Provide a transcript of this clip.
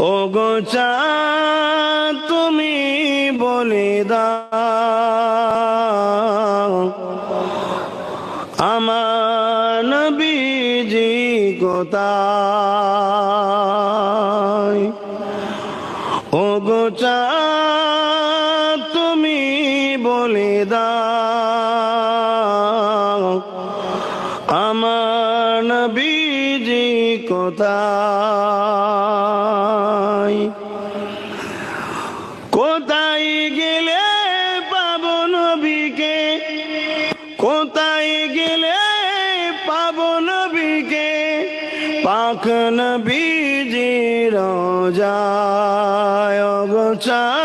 ও গো চাঁদ তুমি বলে দাও আমার নবীজি কোথায়। ও গো চাঁদ তুমি বলে দাও আমার নবীজি কোথায়। কোথায় গেলে পাবো নবীকে, কোথায় গেলে পাবো নবীকে, পাক নবীজি রোজায়। ও গো চাঁদ